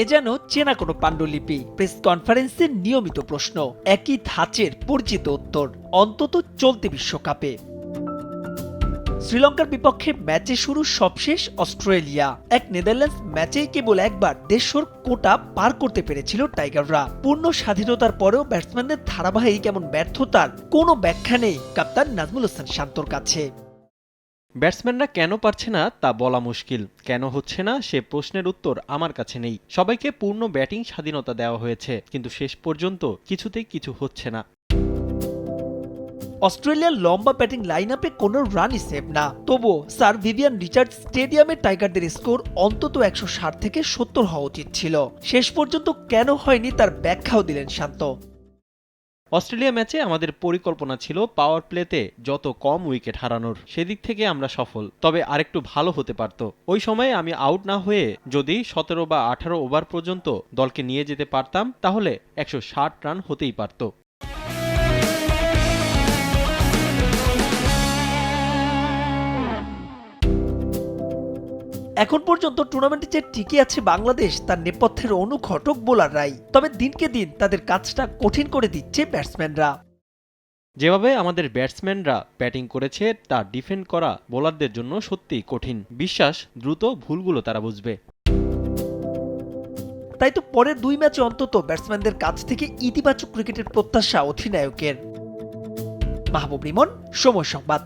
এ যেন চেনা কোনো পাণ্ডুলিপি। প্রেস কনফারেন্সের নিয়মিত প্রশ্ন, একই ধাঁচের পরিচিত উত্তর, অন্তত চলতি বিশ্বকাপে। শ্রীলঙ্কার বিপক্ষে ম্যাচে শুরু সবশেষ অস্ট্রেলিয়া। এক নেদারল্যান্ডস ম্যাচেই কেবল একবার 150 কোটা পার করতে পেরেছিল টাইগাররা। পূর্ণ স্বাধীনতার পরেও ব্যাটসম্যানদের ধারাবাহিক এমন ব্যর্থতার কোনো ব্যাখ্যা নেই কাপ্তান নাজমুল হাসান শান্তর কাছে। ব্যাটসম্যানরা কেন পারছে না তা বলা মুশকিল, কেন হচ্ছে না সে প্রশ্নের উত্তর আমার কাছে নেই। সবাইকে পূর্ণ ব্যাটিং স্বাধীনতা দেওয়া হয়েছে, কিন্তু শেষ পর্যন্ত কিছুতেই কিছু হচ্ছে না। অস্ট্রেলিয়ার লম্বা ব্যাটিং লাইন আপে কোনো রানই সেভ না। তবুও স্যার ভিভিয়ান রিচার্ড স্টেডিয়ামে টাইগারদের স্কোর অন্তত 160 থেকে 70 হওয়া উচিত ছিল। শেষ পর্যন্ত কেন হয়নি তার ব্যাখ্যাও দিলেন শান্ত। অস্ট্রেলিয়া ম্যাচে আমাদের পরিকল্পনা ছিল পাওয়ার প্লেতে যত কম উইকেট হারানোর, সেদিক থেকে আমরা সফল। তবে আরেকটু ভালো হতে পারত। ওই সময়ে আমি আউট না হয়ে যদি 17 বা 18 ওভার পর্যন্ত দলকে নিয়ে যেতে পারতাম, তাহলে 160 রান হতেই পারত। এখন পর্যন্ত টুর্নামেন্টে যে টিকে আছে বাংলাদেশ তার নেপথ্যের অনুঘটক বোলাররাই। তবে দিনকে দিন তাদের কাজটা কঠিন করে দিচ্ছে ব্যাটসম্যানরা। যেভাবে আমাদের ব্যাটসম্যানরা ব্যাটিং করেছে তা ডিফেন্ড করা বোলারদের জন্য সত্যিই কঠিন। বিশ্বাস, দ্রুত ভুলগুলো তারা বুঝবে। তাই তো পরের 2 ম্যাচে অন্তত ব্যাটসম্যানদের কাছ থেকে ইতিবাচক ক্রিকেটের প্রত্যাশা অধিনায়কের। মাহবুব রিমন, সময় সংবাদ।